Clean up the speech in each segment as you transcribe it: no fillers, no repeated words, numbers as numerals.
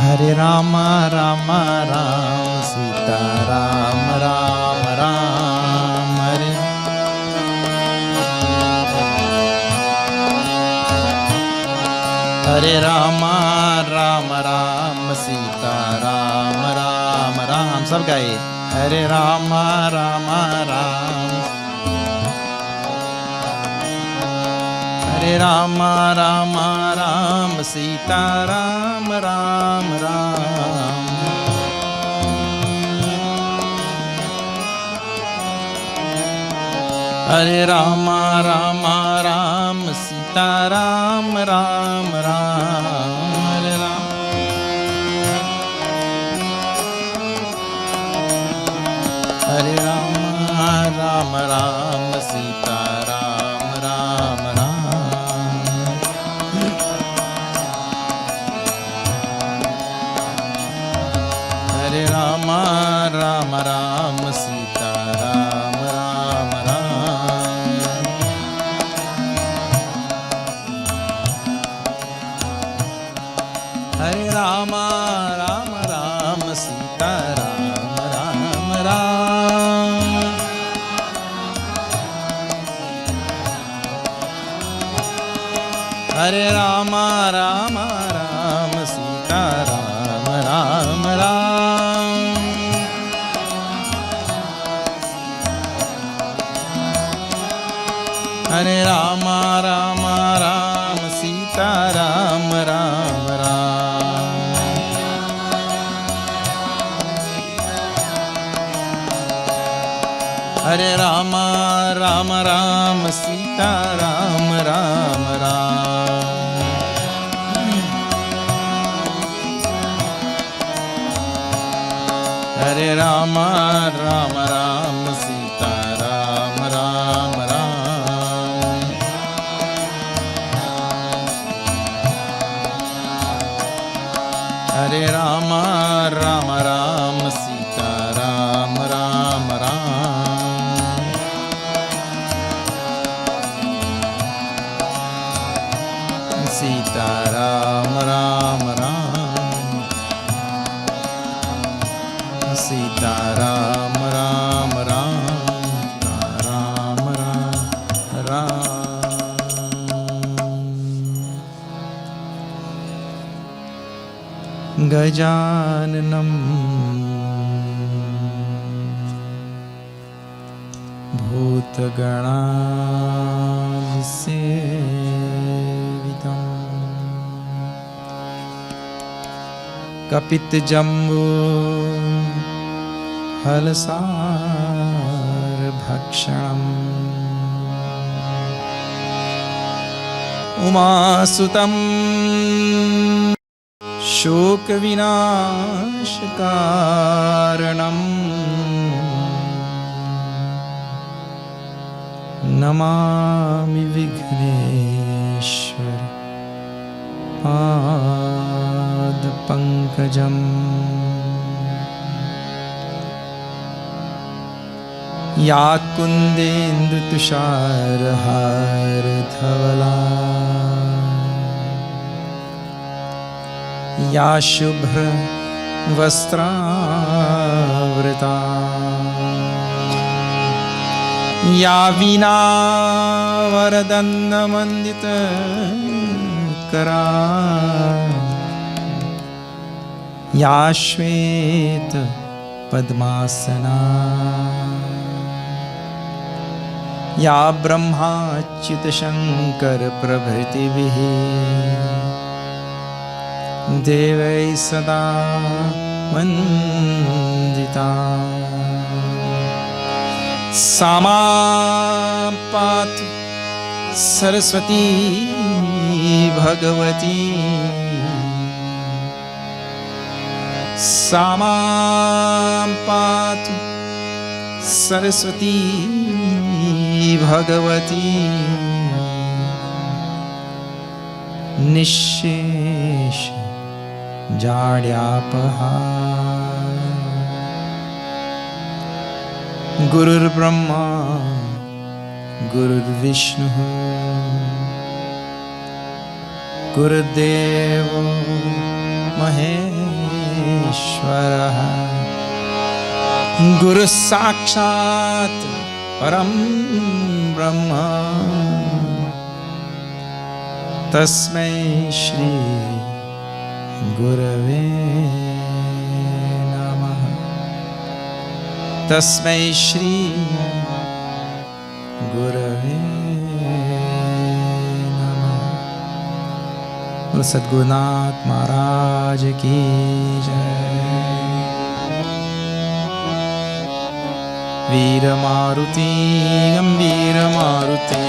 हरे राम राम राम सीता राम राम राम हरे हरे राम राम राम सीता राम राम राम। सब गाइए हरे राम राम राम हरे राम राम राम सीता राम राम राम हरे राम राम राम सीता राम राम राम हरे राम हरे राम राम राम सीता राम राम राम हरे राम राम राम सीता राम राम राम हरे राम राम राम सीता राम राम राम हरे राम राम राम सीता राम राम राम हरे राम राम राम सीता राम राम राम हरे राम राम राम सीता राम राम राम हरे राम राम राम सीता राम राम राम हरे राम राम राम सीता राम राम राम सीता राम राम राम सीता राम राम राम राम राम राम गजाननं भूतगणाधिसेवितं कपितजम्बो फलसारभक्षणम् उमासुतं शोकविनाशकारणम् नमामि विघ्नेश्वर पादपङ्कजम् या कुन्देन्दुतुषारहारधवला या शुभ्रवस्त्रावृता या वीणावरदण्डमण्डितकरा या श्वेतपद्मासना या ब्रह्माच्युतशङ्करप्रभृतिभिः देवैः सदा वन्दिता सा मां पातु सरस्वती भगवती सा मां पातु सरस्वती भगवती निःशेष जाड्यापहा गुरुर्ब्रह्मा गुरुर्विष्णुः गुरुदेवो महेश्वरः परमेश्वरः गुरु साक्षात् परम ब्रह्म तस्मै श्री गुरवे नमः तस्मै श्री गुरवे नमः। बोलो सद्गुरुनाथ महाराज की जय। वीर मारुति गंभीर मारुति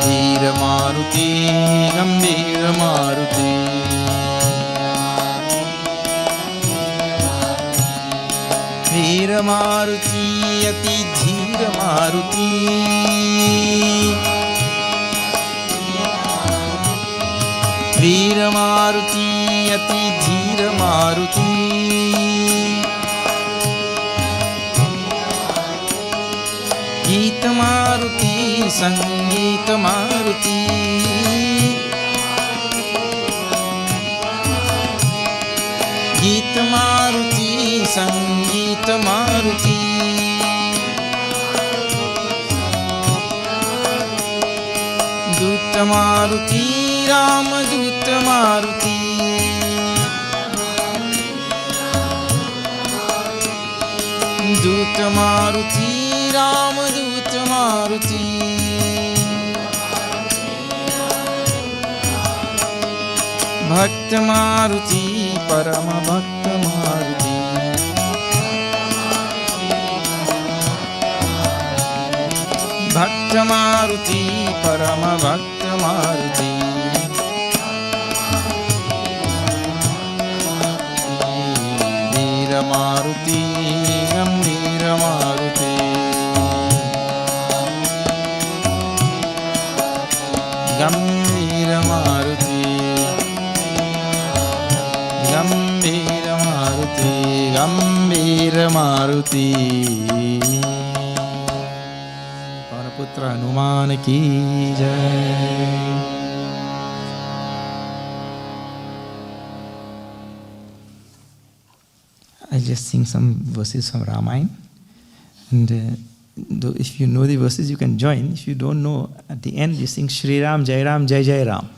वीर मारुति गंभीर मारुति वीर मारुति अति धीर मारुति वीर मारुति अति धीर मारुति गीत मारुति संगीत मारुति गीत मारुति संगीत मारुति दूत मारुति राम दूत मारुति दूत मारुति राम दूत मारुति भक्त मारुति परम भक्त मारुति भक्त मारुति परम भक्त मारुति वीर मारुति गंभीर मारुति गंभीर मारुति गंभीर मारुति गंभीर मारुति। पुत्र हनुमान की जय। I just sing some verses from Ramayana, and if you know the verses, you can join. If you don't know, at the end you sing Shri Ram, Jai Ram, Jai Jai Ram.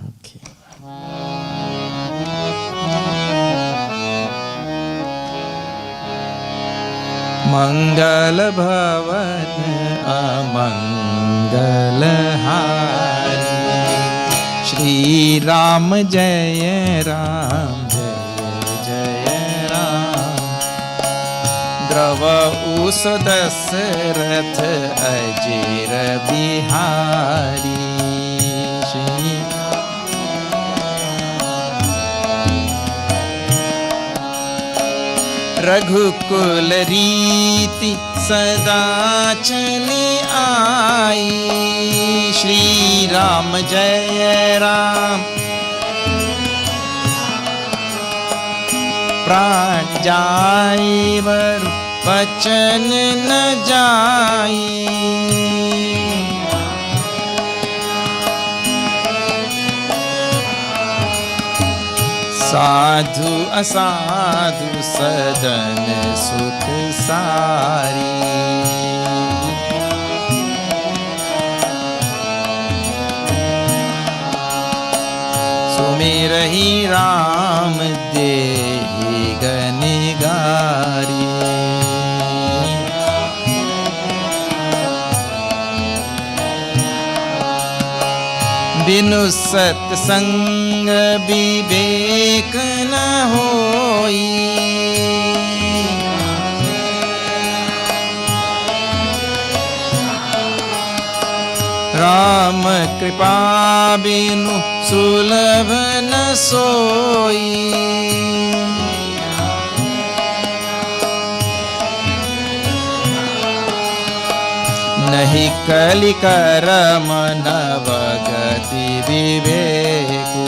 Okay. मंगल भवन अमंगल हारी श्री राम जय राम जय जय राम द्रवउ दशरथ अजीर बिहारी श्री रघुकुल रीति सदा चली आई श्री राम जय राम प्राण जाई वर वचन न जाई साधु असाधु सदन सुख सारी सुमिरहि राम देहि गनिगारी बिनु सत्संग विवेक न होई राम कृपा बिनु सुलभ न सोई नहीं कलि करम नवगति विवेकु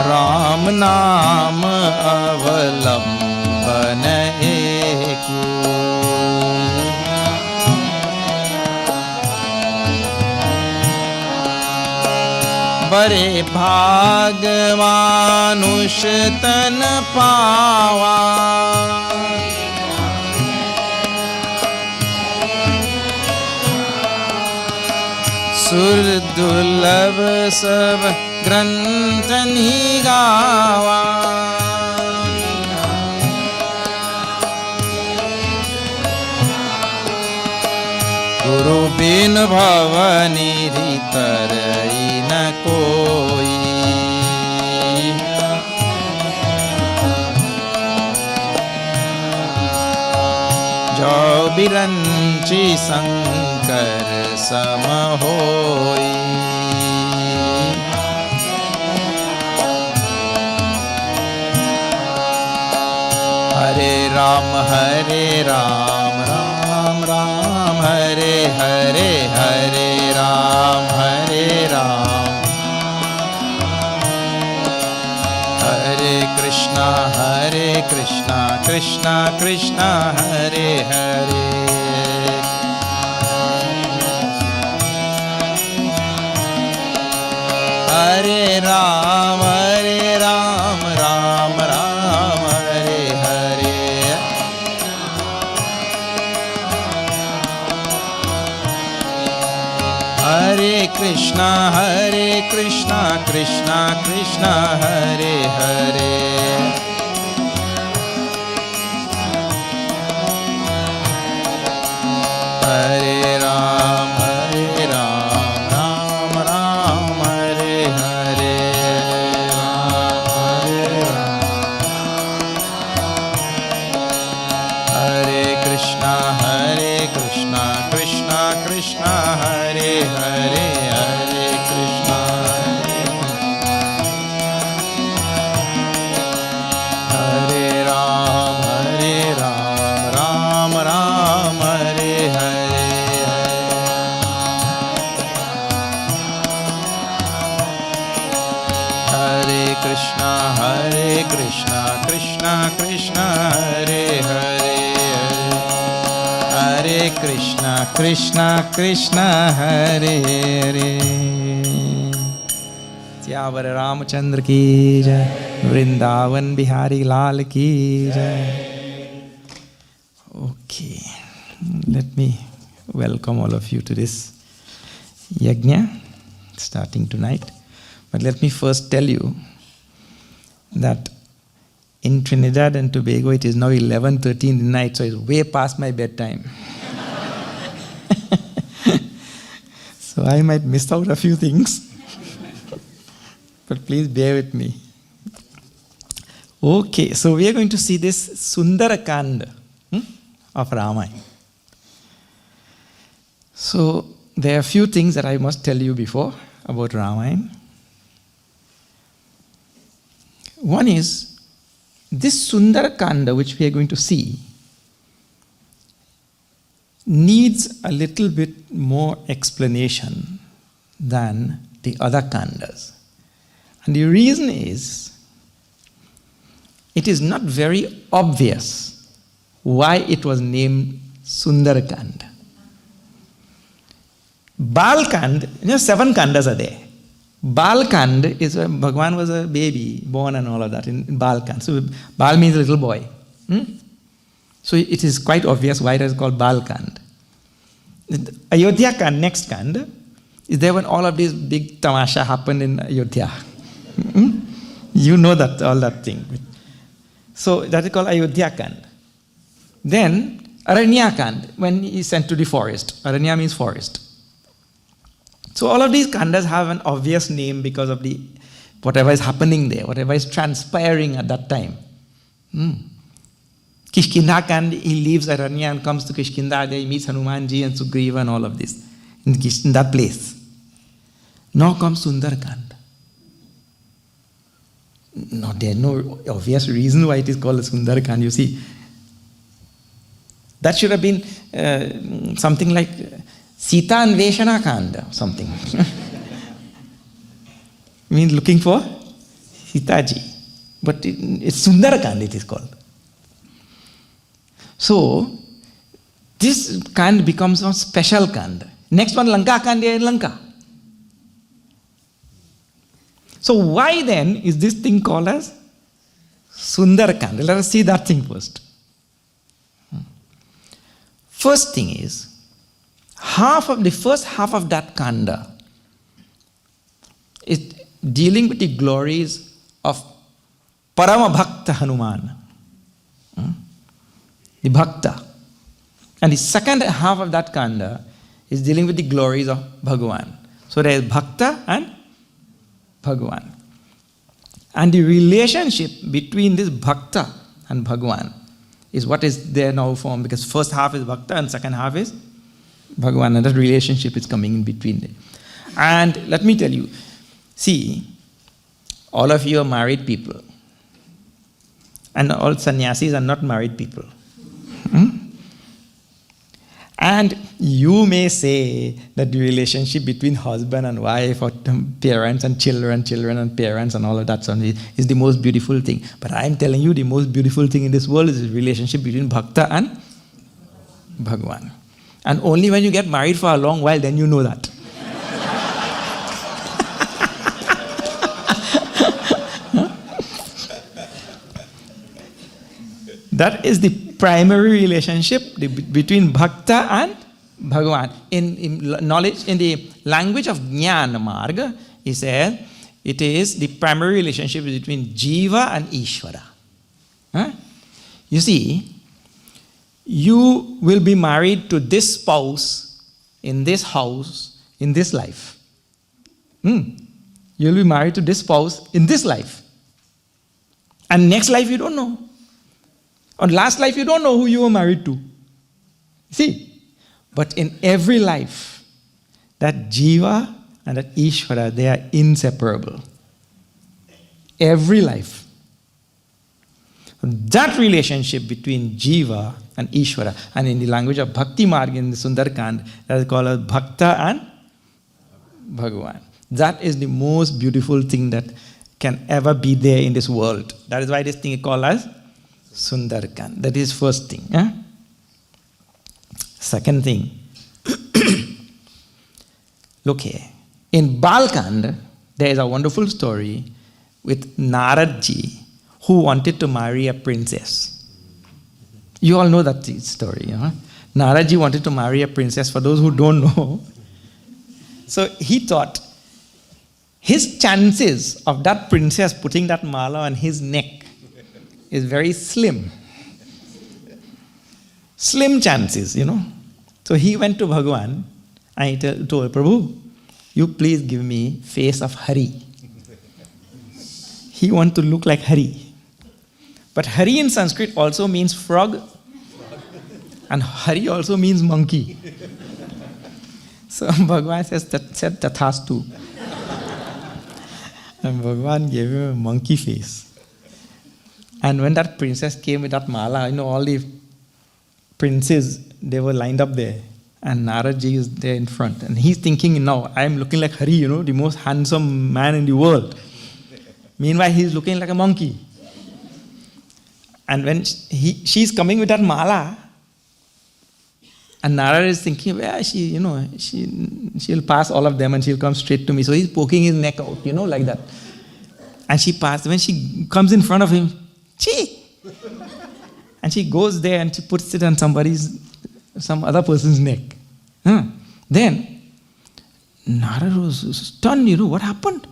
राम नाम अवलंबन एकु बड़े भाग मानुष तन पावा, सुर दुर्लभ सब ग्रंथ निगावा, गुरु बिन भवनिधि तरई न कोई, जो बिरंची शंकर सम होई। हरे राम राम राम हरे हरे, हरे राम हरे कृष्णा कृष्णा कृष्णा हरे हरे, हरे राम राम राम हरे हरे, हरे कृष्णा कृष्णा कृष्णा हरे हरे, हरे राम राम राम हरे हरे, हरे कृष्णा कृष्णा कृष्णा हरे हरे, हरे कृष्णा हरे राम राम राम हरे हरे, हरे कृष्णा कृष्णा कृष्णा हरे हरे, हरे कृष्णा कृष्णा हरे हरे। सियावर रामचंद्र की जय, वृंदावन बिहारी लाल की जय। Okay, let me welcome all of you to this yajna starting tonight. But let me first tell you that in Trinidad and Tobago it is now 11:13 in the night, so it's way past my bedtime. So I might miss out a few things. But please bear with me. Okay, so we are going to see this Sundarkanda of Ramayana. So there are a few things that I must tell you before about Ramayana. One is, this Sundarkanda which we are going to see needs a little bit more explanation than the other kandas. And the reason is, it is not very obvious why it was named Sundarkanda. Balkand, 7 kandas are there. Balkand is when Bhagwan was a baby, born and all of that in Balkand. So Bal means little boy. So it is quite obvious why it is called Balkand. Ayodhya Kand, next Kand, is there when all of these big tamasha happened in Ayodhya. You know that, all that thing. So that is called Ayodhya Kand. Then Aranya Kand, when he is sent to the forest. Aranya means forest. So all of these kandas have an obvious name because of the whatever is happening there, whatever is transpiring at that time. Kishkinda Kand, he leaves Aranya and comes to Kishkinda, there he meets Hanumanji and Sugriva and all of this in that place. Now comes Sundarkand. No, there is no obvious reason why it is called Sundarkand. You see, that should have been something like Sita and Veshana Kanda, something. Means looking for Sitaji. But it's Sundarkand it is called. So, this Kand becomes a special Kand. Next one, Lanka Kand in Lanka. So why then is this thing called as Sundarkanda? Let us see that thing first. First thing is, the first half of that kanda is dealing with the glories of Parama Bhakta Hanuman, the Bhakta. And the second half of that kanda is dealing with the glories of Bhagavan. So there is Bhakta and Bhagavan. And the relationship between this Bhakta and Bhagavan is what is there now formed, because first half is Bhakta and second half is Bhagavan, and that relationship is coming in between them. And let me tell you, see, all of you are married people, and all sannyasis are not married people. And you may say that the relationship between husband and wife, or parents and children, children and parents, and all of that is the most beautiful thing. But I am telling you, the most beautiful thing in this world is the relationship between Bhakta and Bhagavan. And only when you get married for a long while, then you know that. That is the primary relationship between Bhakta and Bhagavan. In knowledge, in the language of Jnana Marga, he said, it is the primary relationship between Jiva and Ishvara. You see, you will be married to this spouse in this house in this life. You will be married to this spouse in this life. And next life you don't know. Or last life you don't know who you were married to. See? But in every life, that Jiva and that Ishvara, they are inseparable. Every life. That relationship between Jiva and Ishvara, and in the language of Bhakti Marg in the Sundarkand, that is called as Bhakta and Bhagavan. That is the most beautiful thing that can ever be there in this world. That is why this thing is called as Sundarkand. That is first thing. Second thing. Look here. In Balkand, there is a wonderful story with Narad Ji, who wanted to marry a princess. You all know that story. Narad Ji wanted to marry a princess, for those who don't know. So he thought his chances of that princess putting that mala on his neck is very slim. Slim chances, So he went to Bhagavan and he told, Prabhu, you please give me face of Hari. He wants to look like Hari. But Hari in Sanskrit also means frog. And Hari also means monkey. So Bhagavan said Tathastu. And Bhagavan gave him a monkey face. And when that princess came with that mala, all the princes, they were lined up there. And Narad Ji is there in front. And he's thinking, now, I am looking like Hari, the most handsome man in the world. Meanwhile, he's looking like a monkey. And when she's coming with that mala, and Narad is thinking, well, she'll pass all of them and she'll come straight to me. So he's poking his neck out, like that. And she passed. When she comes in front of him, and she goes there and she puts it on some other person's neck. Then, Narad was stunned, what happened?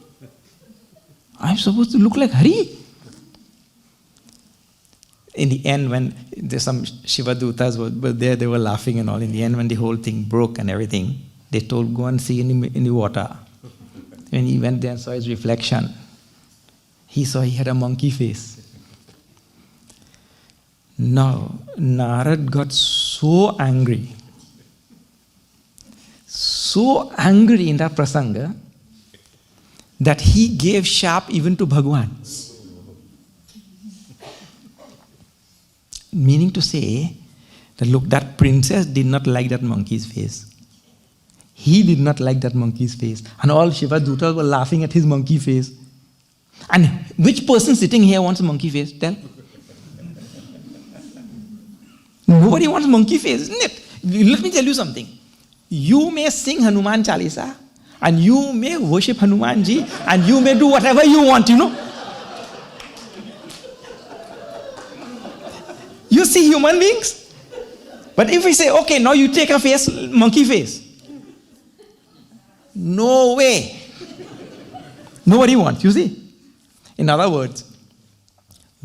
I'm supposed to look like Hari. In the end, when there's some Shivadutas were there, they were laughing and all. In the end, when the whole thing broke and everything, they told, go and see in the water. When he went there and saw his reflection, he saw he had a monkey face. Now, Narad got so angry in that prasanga, that he gave sharp even to Bhagavan. Meaning to say, that look, that princess did not like that monkey's face. He did not like that monkey's face. And all Shiva Dutas were laughing at his monkey face. And which person sitting here wants a monkey face? Tell. Nobody wants monkey face, isn't it? Let me tell you something. You may sing Hanuman Chalisa And you may worship Hanumanji and you may do whatever you want, You see human beings? But if we say, okay, now you take a face, monkey face. No way. Nobody wants, you see? In other words,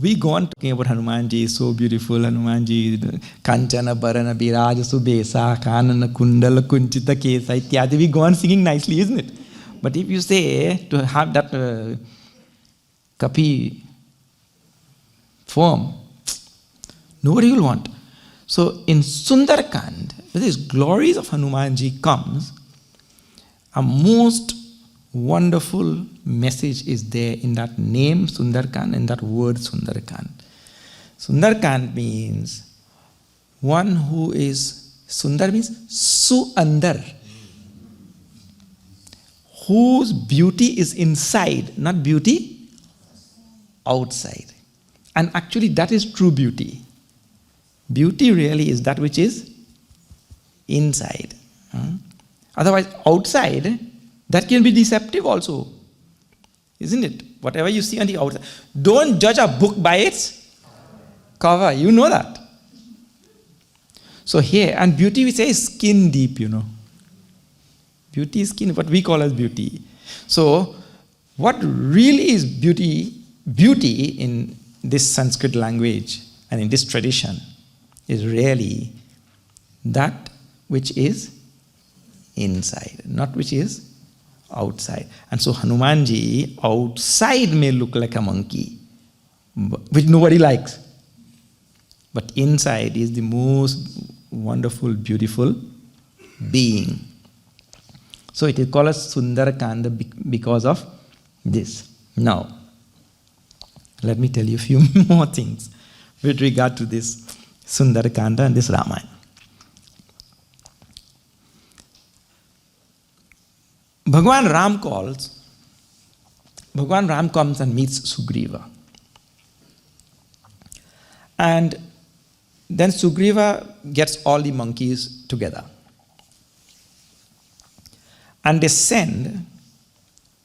we go on talking about Hanumanji, so beautiful, Hanumanji, Kanchana, Barana, Biraj, Subesa, Kanana, Kundala, Kunchita, Kesa, Ityadi. We go on singing nicely, isn't it? But if you say to have that kapi form, nobody will want. So in Sundarkand, where these glories of Hanumanji comes, a most wonderful message is there in that name Sundarkand and that word Sundarkand. Sundarkand means one who is, Sundar means su-andar, whose beauty is inside, not beauty outside. And actually that is true beauty. Beauty really is that which is inside. Otherwise, outside, that can be deceptive also. Isn't it? Whatever you see on the outside. Don't judge a book by its cover. You know that. So here, and beauty we say is skin deep, Beauty is skin, what we call as beauty. So, what really is beauty in this Sanskrit language and in this tradition is really that which is inside, not which is outside. And so Hanumanji outside may look like a monkey, which nobody likes. But inside is the most wonderful, beautiful being. So it is called as Sundarkanda because of this. Now, let me tell you a few more things with regard to this Sundarkanda and this Ramayana. Bhagwan Ram comes and meets Sugriva. And then Sugriva gets all the monkeys together. And they send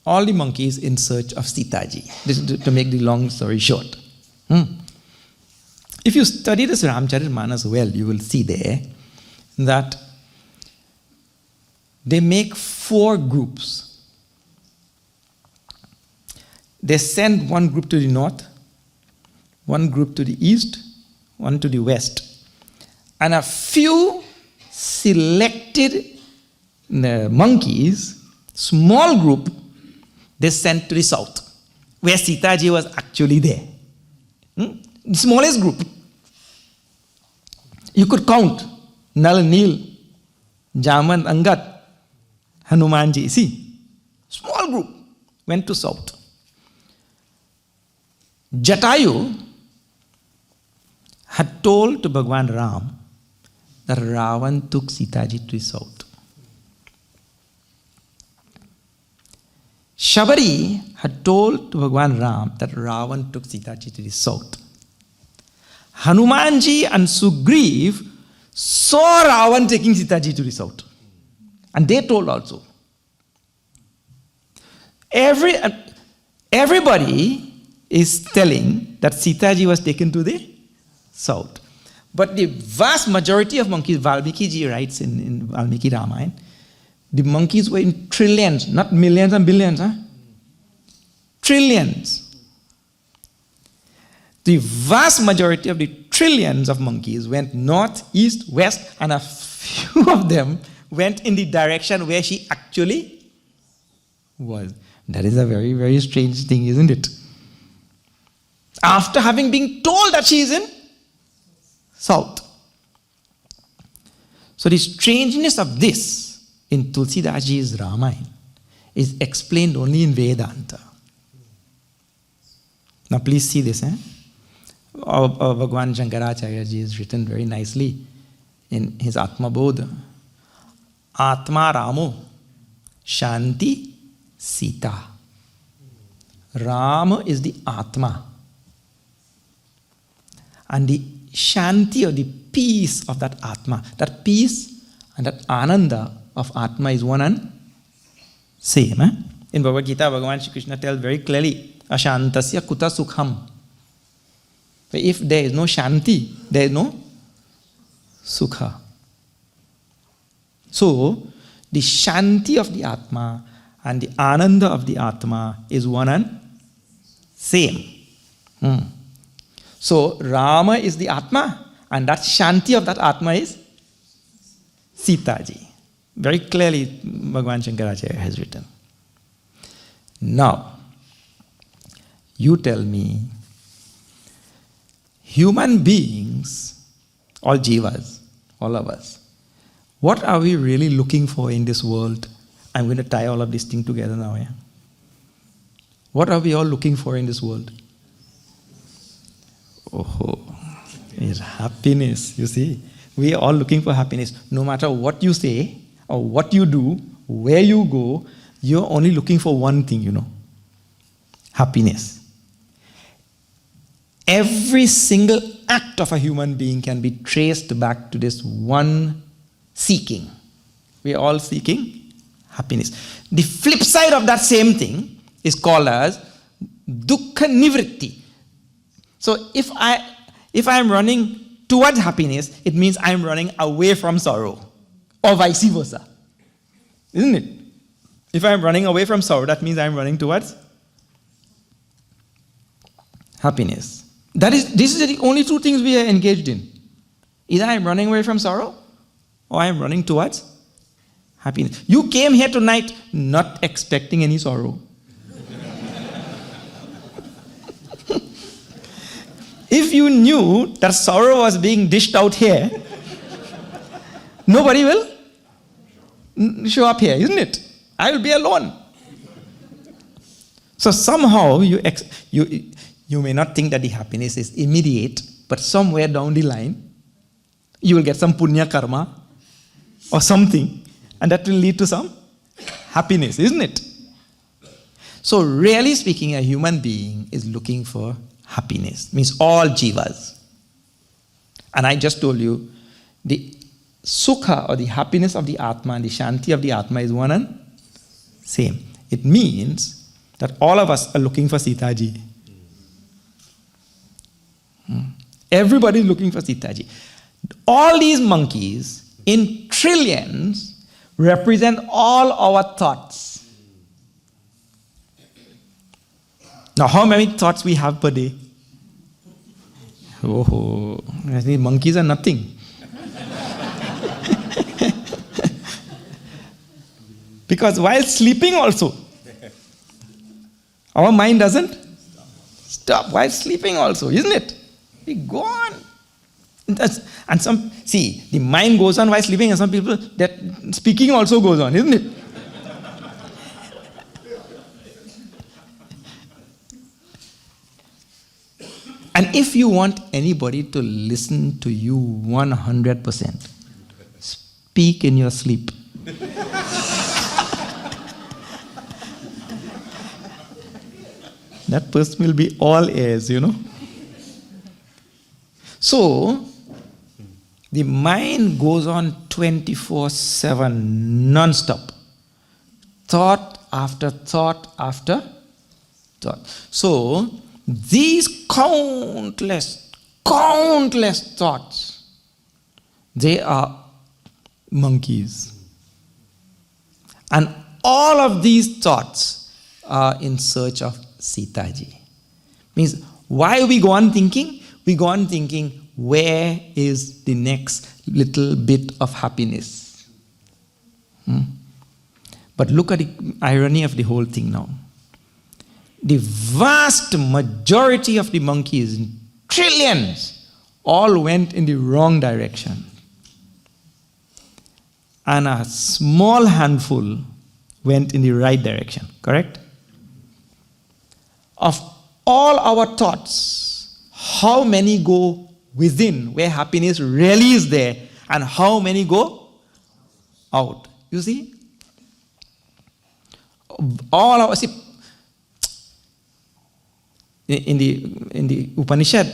all the monkeys in search of Sitaji. This is to make the long story short. If you study this Ramcharitmanas well, you will see there that they make 4 groups. They send one group to the north, one group to the east, one to the west, and a few selected monkeys, small group, they sent to the south, where Sitaji was actually there. The smallest group. You could count Nal, Neel, Jaman, Angat, Hanumanji. See, small group went to south. Jatayu had told to Bhagwan Ram that Ravan took Sitaji to the south. Shabari had told to Bhagwan Ram that Ravan took Sitaji to the south. Hanumanji and Sugriv saw Ravan taking Sitaji to the south. And they told also. Everybody is telling that Sitaji was taken to the south. But the vast majority of monkeys, Valmiki ji writes in Valmiki Ramayana, the monkeys were in trillions, not millions and billions, trillions. The vast majority of the trillions of monkeys went north, east, west, and a few of them went in the direction where she actually was. That is a very, very strange thing, isn't it? After having been told that she is in south. So the strangeness of this in Tulsidaji's Ramayana is explained only in Vedanta. Now please see this. Bhagwan Shankaracharya ji has written very nicely in his Atma Bodha. Atma Ramo Shanti Sita. Rama is the Atma. And the Shanti or the peace of that Atma, that peace and that Ananda of Atma is one and Same. In Bhagavad Gita, Bhagavan Shri Krishna tells very clearly, Ashantasya kuta sukham. If there is no shanti, there is no sukha. So, the shanti of the Atma and the ananda of the Atma is one and same. So, Rama is the Atma, and that shanti of that Atma is Sita ji. Very clearly, Bhagavan Shankaracharya has written. Now, you tell me, human beings, all jivas, all of us, what are we really looking for in this world? I'm going to tie all of these things together now. Yeah? What are we all looking for in this world? Oh, it's happiness, you see. We are all looking for happiness. No matter what you say, or what you do, where you go, you're only looking for one thing, happiness. Every single act of a human being can be traced back to this one seeking. We are all seeking happiness. The flip side of that same thing is called as dukkha nivritti. So if I'm running towards happiness, it means I'm running away from sorrow, or vice versa. Isn't it? If I'm running away from sorrow, that means I'm running towards happiness. These are the only two things we are engaged in. Either I'm running away from sorrow, or I'm running towards happiness. You came here tonight not expecting any sorrow. If you knew that sorrow was being dished out here, nobody will show up here, isn't it? I will be alone. So somehow you may not think that the happiness is immediate, but somewhere down the line, you will get some punya karma or something, and that will lead to some happiness, isn't it? So really speaking, a human being is looking for happiness. Means all jivas. And I just told you, the sukha or the happiness of the Atma and the shanti of the Atma is one and same. It means that all of us are looking for Sita ji. Everybody is looking for Sita ji. All these monkeys in trillions represent all our thoughts. Now, how many thoughts we have per day? Oh, I think monkeys are nothing. Because while sleeping also, our mind doesn't stop while sleeping also, isn't it? We go on. And the mind goes on while sleeping, and some people, that speaking also goes on, isn't it? And if you want anybody to listen to you 100%, speak in your sleep. That person will be all ears, So, the mind goes on 24/7, non-stop. Thought after thought after thought. So, these countless thoughts, they are monkeys. And all of these thoughts are in search of Sita ji. Means, why we go on thinking? We go on thinking, where is the next little bit of happiness? But look at the irony of the whole thing now. The vast majority of the monkeys, trillions, all went in the wrong direction. And a small handful went in the right direction, correct? Of all our thoughts, how many go within where happiness really is there, and how many go out? You see? All our in the Upanishad,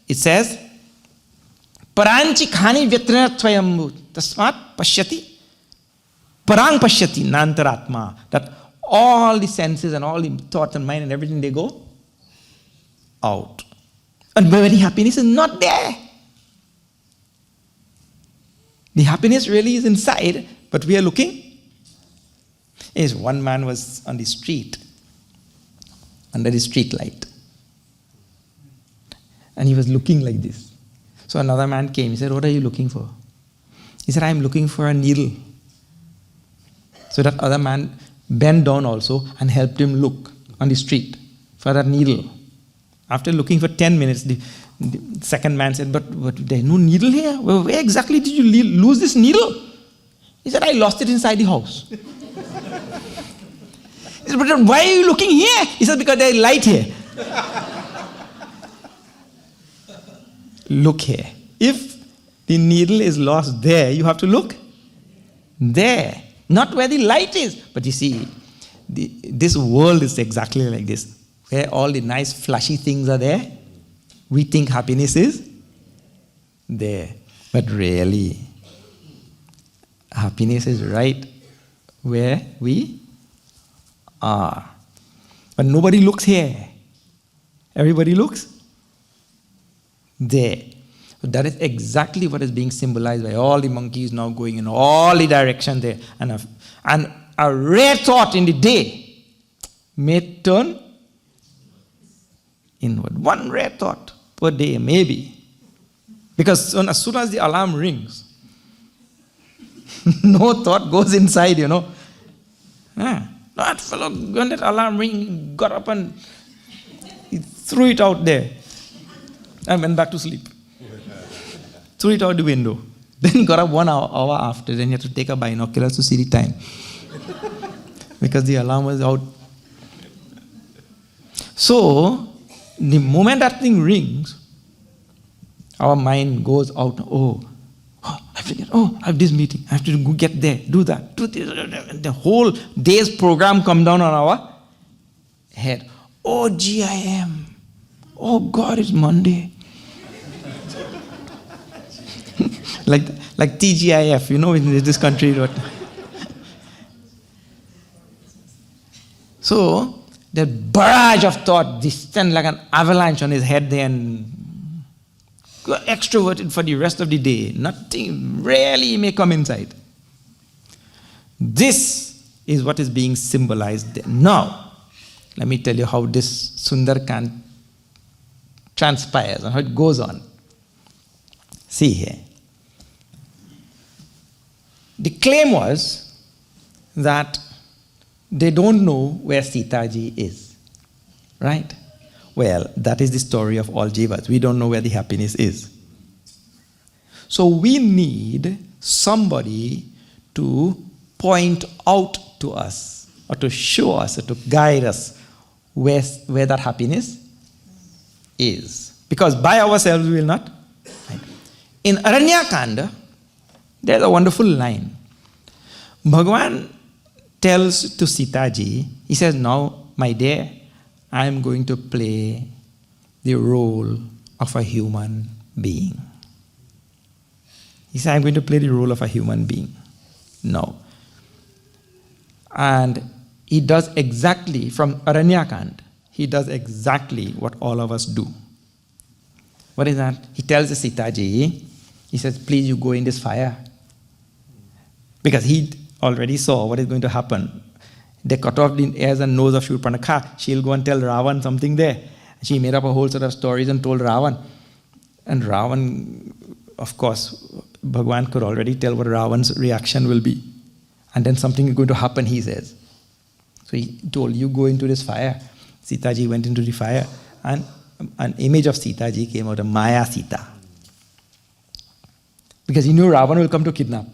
it says, Paranchi khani vyatrena tvayambu tasmat pashyati parang pashyati nantaratma. That all the senses and all the thoughts and mind and everything, they go out. And very happiness is not there. The happiness really is inside, but we are looking. Yes, one man was on the street, under the street light. And he was looking like this. So another man came. He said, "What are you looking for?" He said, "I'm looking for a needle." So that other man bent down also and helped him look on the street for that needle. After looking for 10 minutes, the second man said, but there's no needle here? Well, where exactly did you lose this needle? He said, "I lost it inside the house." He said, "But why are you looking here?" He said, "Because there's light here." Look here. If the needle is lost there, you have to look there, not where the light is. But you see, this world is exactly like this, where all the nice flashy things are there. We think happiness is there. But really, happiness is right where we are. But nobody looks here. Everybody looks there. So that is exactly what is being symbolized by all the monkeys now going in all the directions there. And a rare thought in the day may turn inward. One rare thought per day, maybe. Because as soon as the alarm rings, no thought goes inside, That fellow, when that alarm ring, he got up and he threw it out there and went back to sleep. Threw it out the window. Then he got up 1 hour after. Then he had to take a binoculars to see the time. Because the alarm was out. So, the moment that thing rings, our mind goes out. I have to get, I have this meeting. I have to go get there, do that, do this. The whole day's program come down on our head. Oh, GIM. Oh, God, it's Monday. like TGIF, in this country. So, the barrage of thought descend like an avalanche on his head there and extroverted for the rest of the day. Nothing, rarely may come inside. This is what is being symbolized there. Now, let me tell you how this Sundarkand transpires and how it goes on. See here. The claim was that they don't know where Sita ji is. Right? Well, that is the story of all jivas. We don't know where the happiness is. So we need somebody to point out to us, or to show us, or to guide us where that happiness is. Because by ourselves we will not. In Aranyakanda, there's a wonderful line. Bhagavan tells to Sita ji, he says, "Now, my dear, I am going to play the role of a human being." He said, "I'm going to play the role of a human being." No. And he does exactly, from Aranyakand, he does exactly what all of us do. What is that? He tells the Sita ji, he says, "Please, you go in this fire." Because he already saw what is going to happen. They cut off the ears and nose of Shurpanakha. She'll go and tell Ravan something there. She made up a whole set of stories and told Ravan. And Ravan, of course, Bhagwan could already tell what Ravan's reaction will be. And then something is going to happen, he says. So he told, "You go into this fire." Sita ji went into the fire. And an image of Sita ji came out, a Maya Sita. Because he knew Ravan will come to kidnap.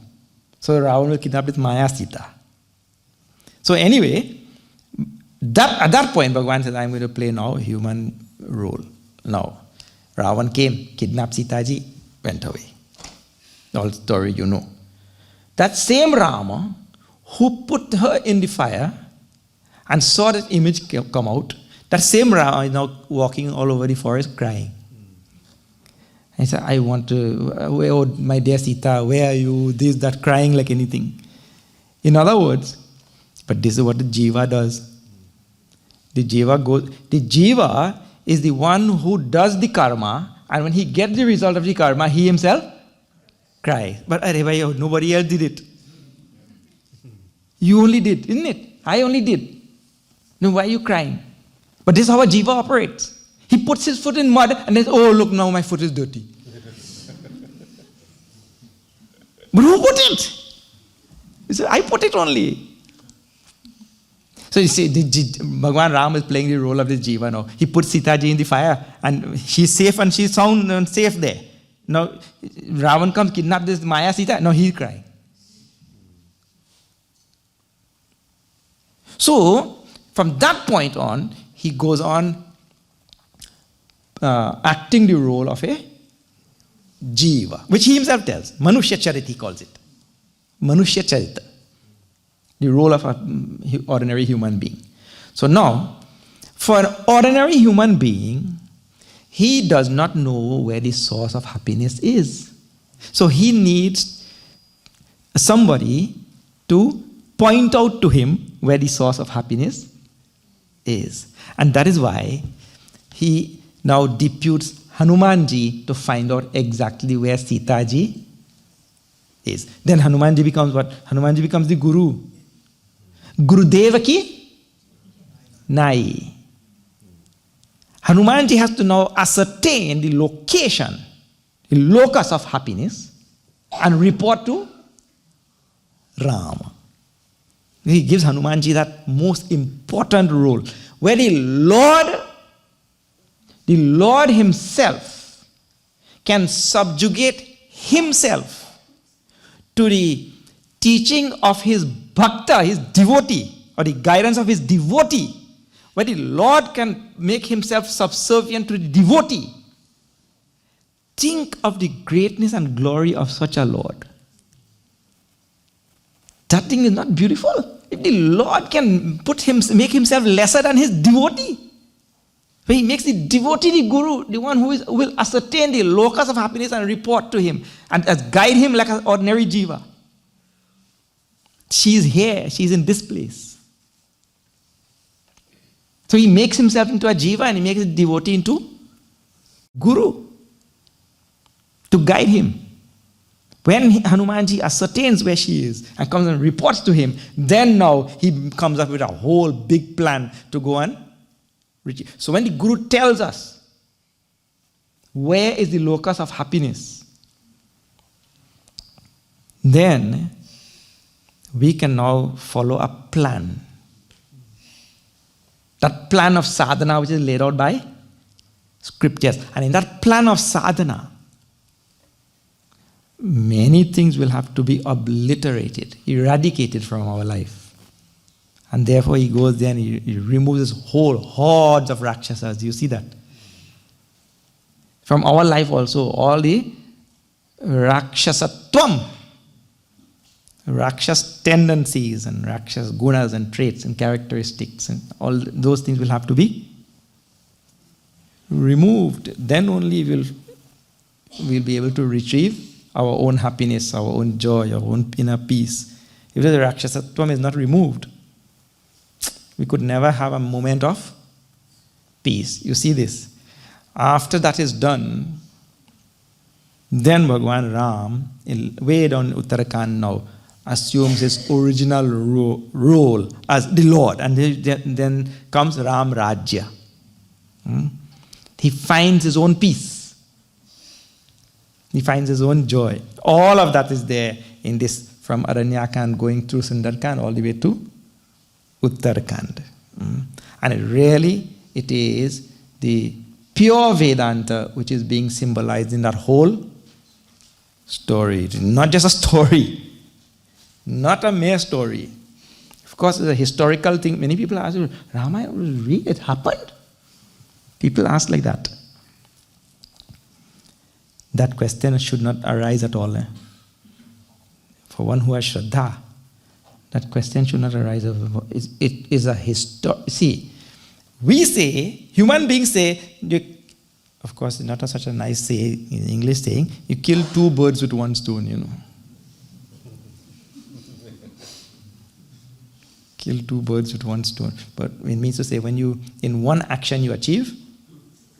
So Ravan will kidnap with Maya Sita. So anyway, at that point, Bhagavan said, "I'm going to play now a human role." Now, Ravan came, kidnapped Sita ji, went away. All the story you know. That same Rama who put her in the fire and saw that image come out, that same Rama is now walking all over the forest crying. I said, "I want to, oh, my dear Sita, where are you?" This, that, crying like anything. In other words, But this is what the jiva does. The jiva is the one who does the karma, and when he gets the result of the karma, he himself cries. But nobody else did it. You only did, isn't it? I only did. No, why are you crying? But this is how a jiva operates. He puts his foot in mud and then, oh, look, now my foot is dirty. But who put it? He said, I put it only. So you see, Bhagwan Ram is playing the role of the jiva now. He puts Sita ji in the fire and she's safe and she's sound and safe there. Now, Ravan comes, kidnap this Maya Sita. Now he's crying. So, from that point on, he goes on acting the role of a jiva, which he himself tells. Manushya Charit, he calls it. Manushya Charita. The role of an ordinary human being. So now, for an ordinary human being, he does not know where the source of happiness is. So he needs somebody to point out to him where the source of happiness is. And that is why he now deputes Hanumanji to find out exactly where Sita ji is. Then Hanumanji becomes what? Hanumanji becomes the guru. Gurudeva ki nai. Hanumanji has to now ascertain the location, the locus of happiness, and report to Rama. He gives Hanumanji that most important role, where the Lord himself can subjugate himself to the teaching of his bhakta, his devotee, or the guidance of his devotee, where the Lord can make himself subservient to the devotee. Think of the greatness and glory of such a Lord. That thing is not beautiful? If the Lord can make himself lesser than his devotee, where he makes the devotee the guru, the one who will ascertain the locus of happiness and report to him and guide him like an ordinary jiva. She's here, she's in this place. So he makes himself into a jiva and he makes the devotee into guru to guide him. When Hanumanji ascertains where she is and comes and reports to him, then now he comes up with a whole big plan to go and reach it. So when the guru tells us where is the locus of happiness, then we can now follow a plan. That plan of sadhana which is laid out by scriptures. And in that plan of sadhana, many things will have to be obliterated, eradicated from our life. And therefore he goes there and he removes this whole hordes of rakshasas. Do you see that? From our life also, all the rakshasatvam, rakshas tendencies and rakshas gunas and traits and characteristics and all those things will have to be removed. Then only we'll be able to retrieve our own happiness, our own joy, our own inner peace. If the rakshasatvam is not removed, we could never have a moment of peace. You see this. After that is done, then Bhagwan Ram, way down Uttarakhand now, assumes his original role as the Lord. And then comes Ram Rajya. He finds his own peace. He finds his own joy. All of that is there in this, from Aranyakand going through Sundarkand all the way to Uttarakhand. And it is the pure Vedanta which is being symbolized in that whole story. It is not just a story, not a mere story. Of course, it's a historical thing. Many people ask, Ramayana was real, it happened? People ask like that. That question should not arise at all. For one who has Shraddha, that question should not arise. It is a See, we say, human beings say, of course, it's not such a nice say in English saying, you kill two birds with one stone, kill two birds with one stone. But it means to say, when you, in one action you achieve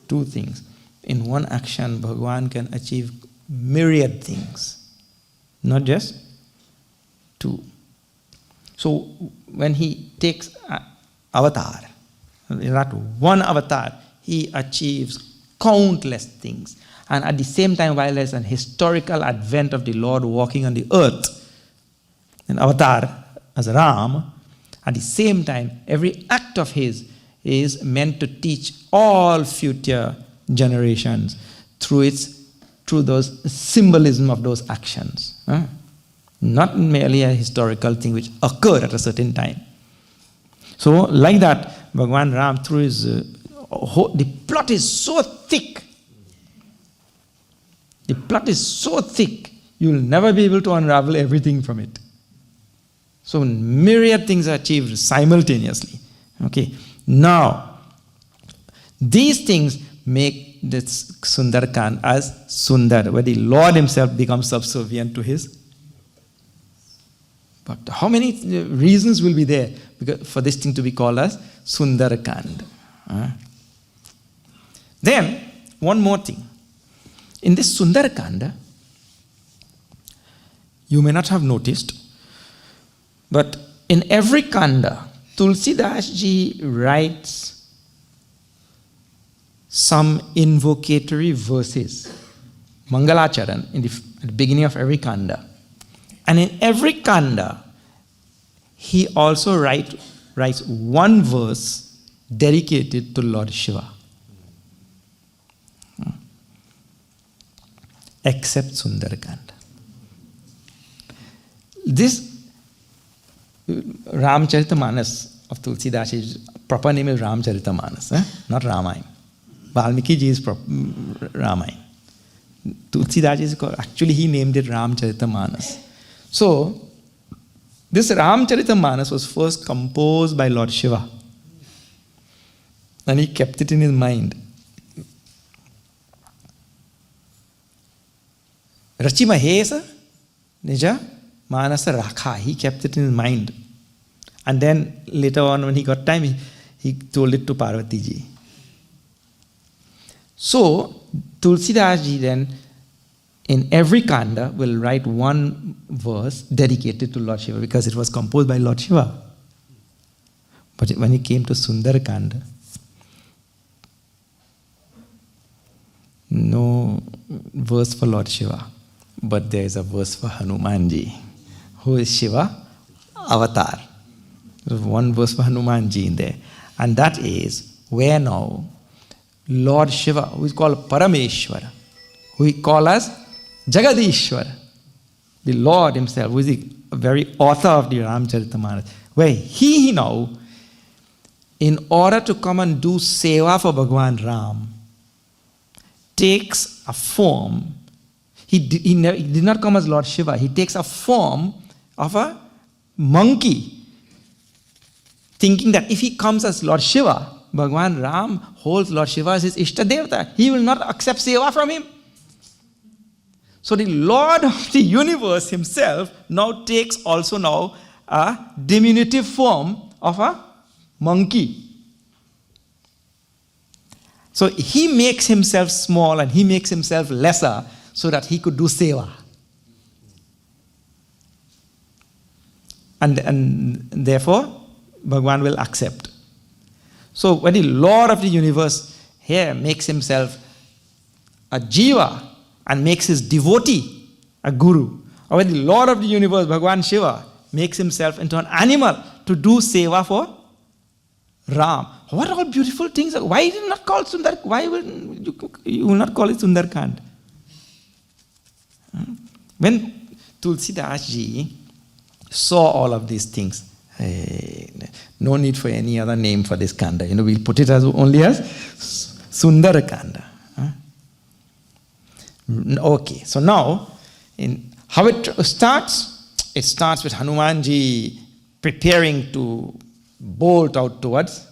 two things. In one action, Bhagavan can achieve myriad things, not just two. So when he takes avatar, not one avatar, he achieves countless things. And at the same time, while there's an historical advent of the Lord walking on the earth, an avatar as Ram, at the same time, every act of his is meant to teach all future generations through those symbolism of those actions. Not merely a historical thing which occurred at a certain time. So, like that, Bhagavan Ram, through his, the plot is so thick. The plot is so thick, you will never be able to unravel everything from it. So, myriad things are achieved simultaneously. Okay. Now, these things make this Sundarkand as Sundar, where the Lord himself becomes subservient to his. But how many reasons will be there for this thing to be called as Sundarkand? Then, one more thing. In this Sundarkanda, you may not have noticed, but in every kanda, Tulsidas ji writes some invocatory verses, Mangalacharan, at the beginning of every kanda. And in every kanda, he also writes one verse dedicated to Lord Shiva. Except Sundarkanda. This Ramcharitamanas of Tulsidas' proper name is Ramcharitamanas, not Ramayana. Valmiki ji is Ramayana. Tulsidas is called, actually he named it Ramcharitamanas. So, this Ramcharitamanas was first composed by Lord Shiva. And he kept it in his mind. Rachi Mahesa Nija Manasa Rakha. He kept it in his mind. And then later on, when he got time, he told it to Parvati ji. So, Tulsidas ji then, in every kanda, will write one verse dedicated to Lord Shiva because it was composed by Lord Shiva. But when he came to Sundarkanda, no verse for Lord Shiva. But there is a verse for Hanuman ji, who is Shiva avatar. There's one verse for Hanuman ji in there. And that is where now Lord Shiva, who is called Parameshwara, who we call as Jagadishwara, the Lord himself, who is the very author of the Ramcharitamanas, where he now, in order to come and do seva for Bhagavan Ram, takes a form. He did not come as Lord Shiva. He takes a form of a monkey, thinking that if he comes as Lord Shiva, Bhagavan Ram holds Lord Shiva as his Ishta Devata. He will not accept seva from him. So the Lord of the universe himself now takes also now a diminutive form of a monkey. So he makes himself small and he makes himself lesser so that he could do seva. And therefore, Bhagavan will accept. So when the Lord of the universe here makes himself a jiva and makes his devotee a guru, or when the Lord of the universe, Bhagavan Shiva, makes himself into an animal to do seva for Ram. What all beautiful things. Why did not call Sundar? Why will you will not call it Sundarkand? When Tulsidas ji saw all of these things, no need for any other name for this kanda. We'll put it as only as Sundarkanda. Okay, so now, how it starts? It starts with Hanuman ji preparing to bolt out towards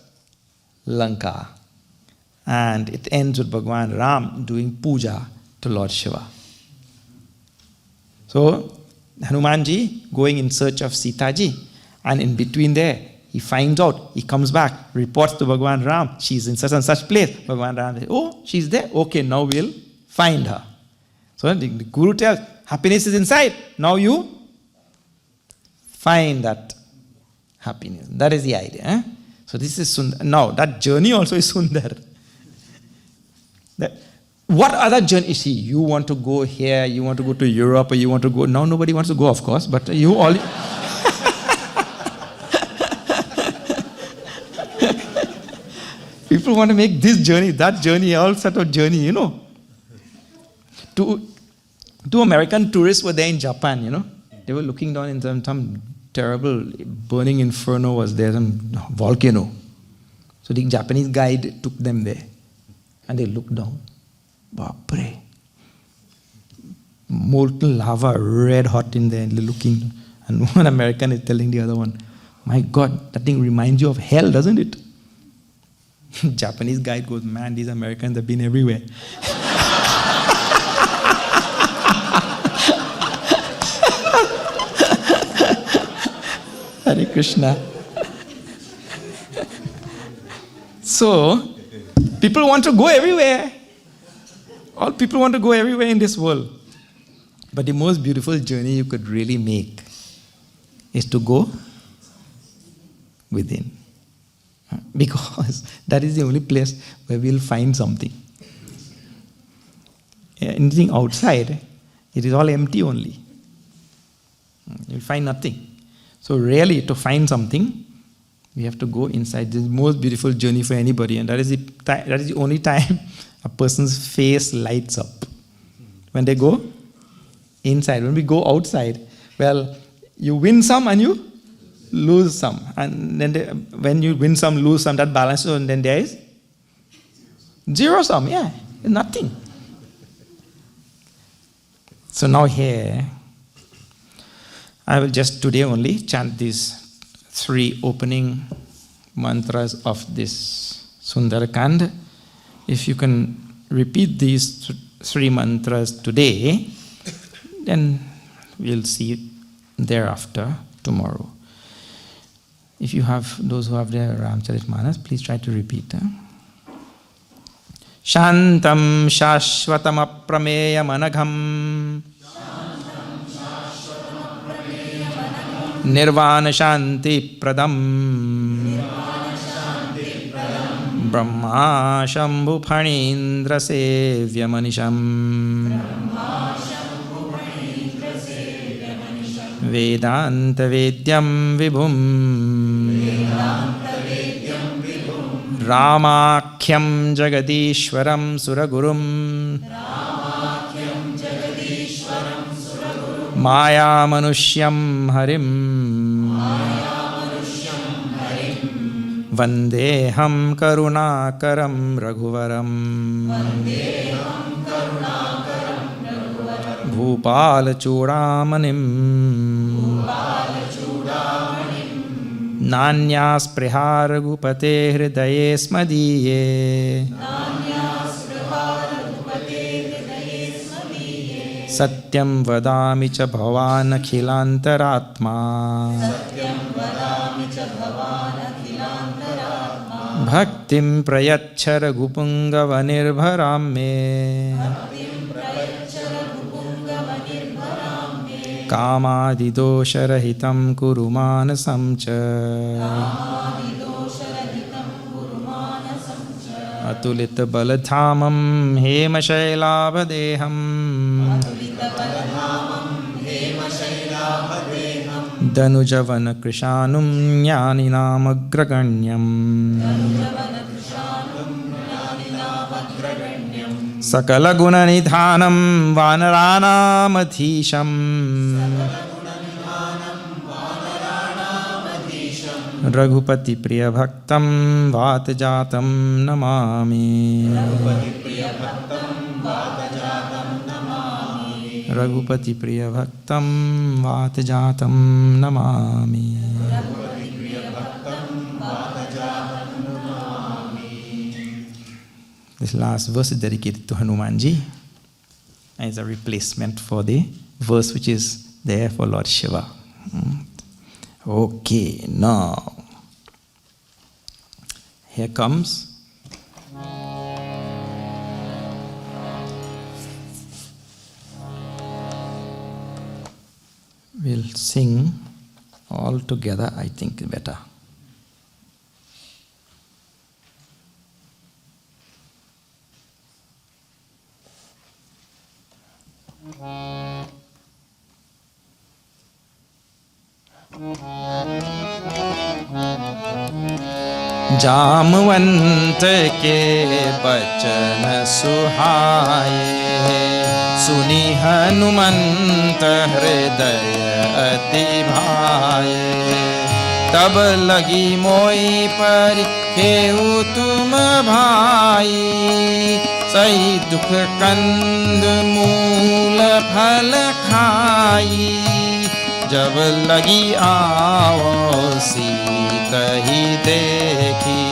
Lanka. And it ends with Bhagavan Ram doing puja to Lord Shiva. So, Hanuman ji going in search of Sita ji. And in between there, He finds out. He comes back, reports to Bhagavan Ram. She's in such and such place. Bhagavan Ram says, oh, she's there. Okay, now we'll find her. So the Guru tells, happiness is inside. Now you find that happiness. That is the idea. Eh? So this is Sundar. Now, that journey also is Sundar. What other journey? See, you want to go here, you want to go to Europe, or you want to go... Now nobody wants to go, of course, but you all... People want to make this journey, that journey, all sort of journey, you know. Two American tourists were there in Japan, you know. They were looking down in some terrible burning inferno was there, some volcano. So the Japanese guide took them there. And they looked down. Bapre. Molten lava, red hot in there, and they're looking. And one American is telling the other one, my God, that thing reminds you of hell, doesn't it? Japanese guide goes, man, these Americans have been everywhere. Hare Krishna. So, people want to go everywhere. All people want to go everywhere in this world. But the most beautiful journey you could really make is to go within. Because that is the only place where we'll find something. Anything outside, it is all empty only. You'll find nothing. So really, to find something, we have to go inside. This is the most beautiful journey for anybody, and that is the only time a person's face lights up. When they go inside. When we go outside, well, you win some and you lose some. And then when you win some, lose some, that balances, and then there is zero sum. Yeah, nothing. So now here, I will just today only chant these 3 opening mantras of this Sundarkand. If you can repeat these 3 mantras today, then we'll see thereafter tomorrow. If you have those who have their Ramcharitmanas, please try to repeat. Shantam Shashvatam Aprameyam Anagham Nirvana Shanti Pradam Brahma Shambhu Phanindra Sevya Manisham Vedanta Vedyam Vibhum Ramakhyam Jagadishwaram Suragurum Maya Manushyam Harim Vandeham Karunakaram Raghuvaram Bhupala Chudamanim Nanyas Prihara Gupate Hridaye Smadiye Satyam Vadami Cha Bhavan Akhilantaratma Bhaktim Prayachara Gupungava Nirbharame Kamadidosha-rahitam kurumanasam cha Atulita baladhamam hemashailavadeham Danujavana krishanum jnaninamagraganyam Sakala guna nidhanam vanaranamadhisham Raghupati priya bhaktam vatajatam namami Raghupati priya bhaktam vatajatam namami This last verse is dedicated to Hanumanji as a replacement for the verse which is there for Lord Shiva. Okay, now Here comes. We'll sing all together, I think better. Jamwant के बचन सुहाए, सुनी हनुमंत हृदय अति भाए। तब लगी मोई पर केहू तुम भाई, सही दुख कंद मूल फल खाई। जब लगी आओ सीता ही देखी,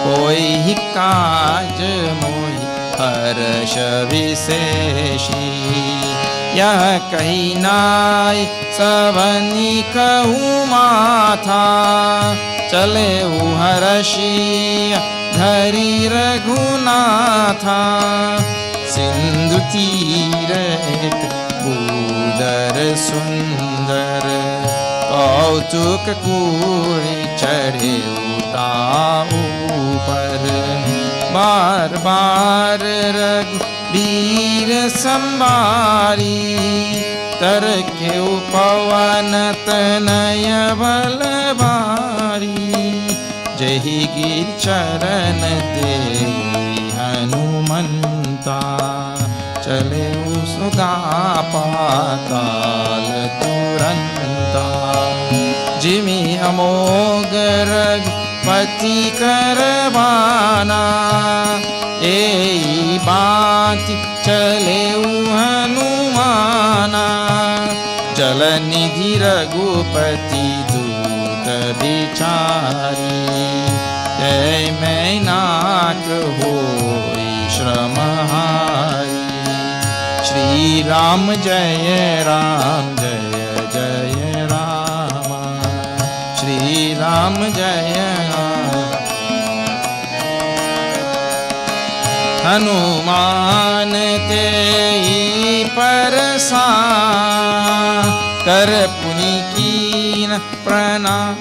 कोई ही काज मोहि हर्ष विशेषी। यह कही नाय सबनी कहूँ माथा, चले हर्षि धरी रघुनाथा। सिंधु तीर एक उदर सुंदर, कौतुक कूड़ी चढ़े उताऊ पर। बार बार रघुबीर संवारी, तर के पवन तनय बल भारी। जही गिर चरण देई हनुमंता, चले सुगा पाताल तुरंता। जिमि अमोघ रघुपति करवाना, एई बात चले हनुमाना। जल निधि रघुपति दूत बिचारी, जय मैनाक होई श्रम हारी। श्री राम जय राम जय जय राम, श्री राम जय राम। हनुमान तेई परसा, कर पुनि कीन प्रणाम।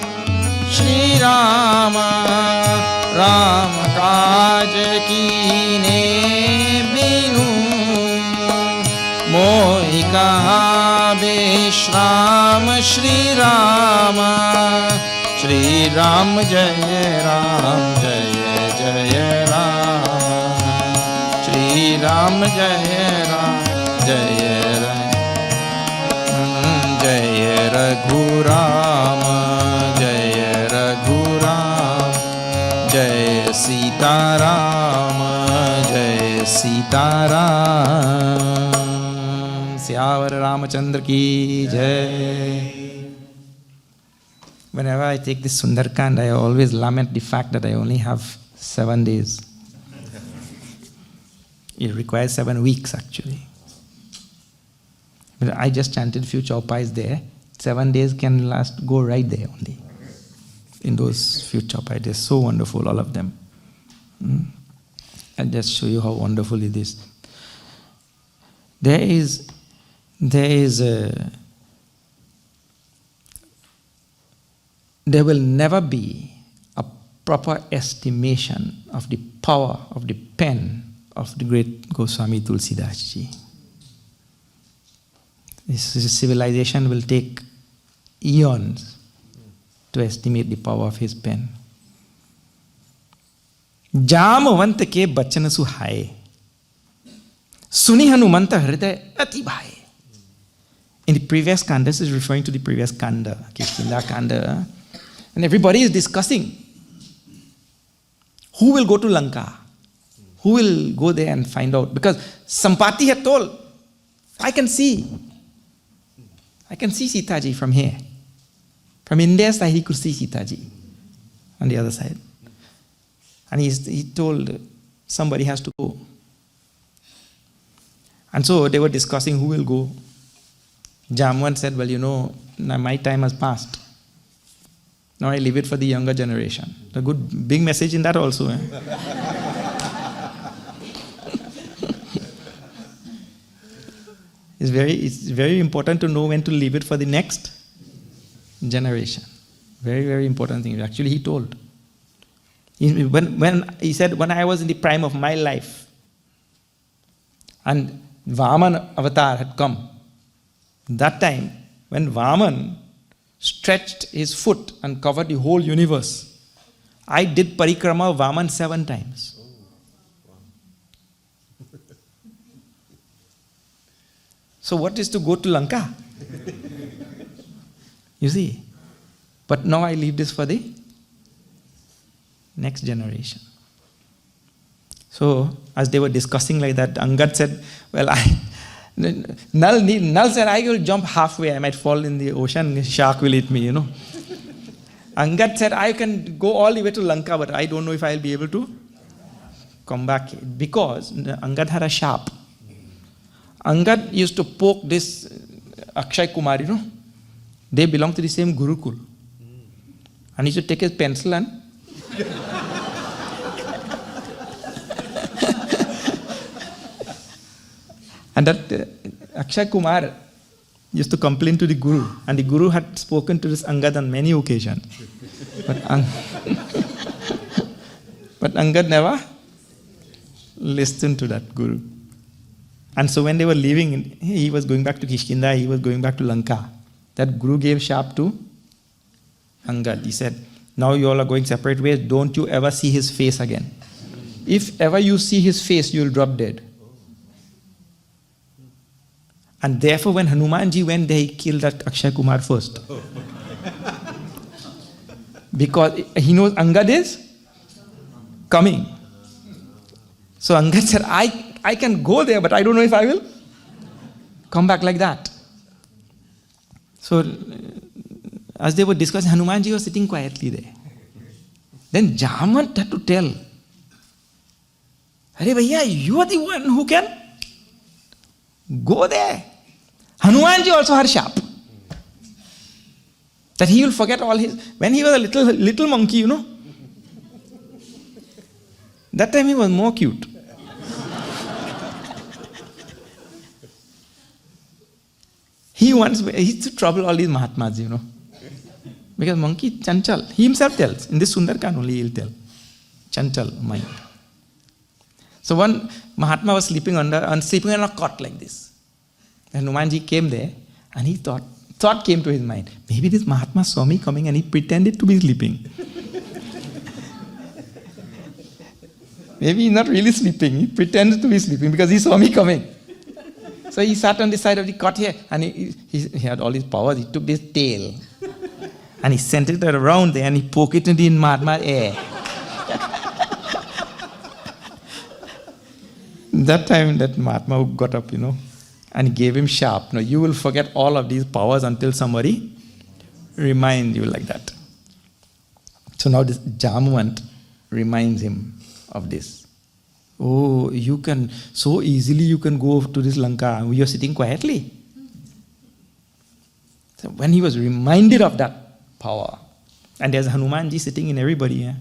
श्री राम राम काज कीने बिनु, मोहि कहाँ विश्राम। श्री राम श्री राम जय राम जय जय राम, श्री राम जय राम जय जय रघुराम, जय रघुराम। जय सीताराम जय सीताराम। सियावर रामचंद्र की जय। Whenever I take this Sundarkand, I always lament the fact that I only have 7 days. It requires 7 weeks actually. But I just chanted few chaupais there. 7 days can go right there only. In those few chaupais, they're so wonderful, all of them. I'll just show you how wonderful it is. There will never be a proper estimation of the power of the pen of the great Goswami Tulsidas ji. This civilization will take eons to estimate the power of his pen. Jamwant के बचन सुहाए, सुनी हनुमंत हृदय अति भाए. In the previous kanda, this is referring to the previous kanda, Sundarkanda, and everybody is discussing who will go to Lanka, who will go there and find out. Because Sampati had told, I can see Sita ji from here. From India's side, he could see Sita ji on the other side. And he told somebody has to go. And so they were discussing who will go. Jamwan said, well, my time has passed. Now I leave it for the younger generation. A good big message in that also. It's very important to know when to leave it for the next generation. Very, very important thing. Actually, he told. When he said, when I was in the prime of my life, and Vaman avatar had come, that time, when Vaman stretched his foot and covered the whole universe, I did parikrama of Vaman 7 times. So what is to go to Lanka? You see? But now I leave this for the next generation. So, as they were discussing like that, Angad said, well, Nal said, I will jump halfway, I might fall in the ocean, shark will eat me, Angad said, I can go all the way to Lanka, but I don't know if I'll be able to come back. Because Angad had a sharp. Angad used to poke this Akshay Kumar, They belong to the same Gurukul. And he should take his pencil and and that Akshay Kumar used to complain to the Guru, and the Guru had spoken to this Angad on many occasions. But Angad never listened to that Guru. And so when they were leaving, he was going back to Kishkinda, he was going back to Lanka. That Guru gave sharp to Angad. He said, now you all are going separate ways, don't you ever see his face again. If ever you see his face, you will drop dead. And therefore when Hanumanji went there, he killed that Akshay Kumar first. Because he knows Angad is coming. So Angad said, I can go there, but I don't know if I will come back like that. So, as they were discussing, Hanumanji was sitting quietly there. Then Jamant had to tell, Arey bhaiya, you are the one who can go there. Hanumanji also had sharp. That he will forget all his... When he was a little monkey, that time he was more cute. He used to trouble all these Mahatmas, Because monkey, chanchal, he himself tells. In this Sundarkand only he'll tell. Chanchal mind. So one Mahatma was sleeping on a cot like this. And Hanumanji came there and he thought came to his mind, maybe this Mahatma saw me coming and he pretended to be sleeping. Maybe he's not really sleeping, he pretended to be sleeping because he saw me coming. So he sat on the side of the cot here and he had all his powers. He took this tail and he sent it around there and he poked it in the Mahatma's air. That time that Mahatma got up, and he gave him sharp. Now you will forget all of these powers until somebody reminds you like that. So now this Jamwant reminds him of this. Oh, so easily you can go to this Lanka. You are sitting quietly. So when he was reminded of that power, and there's Hanumanji sitting in everybody,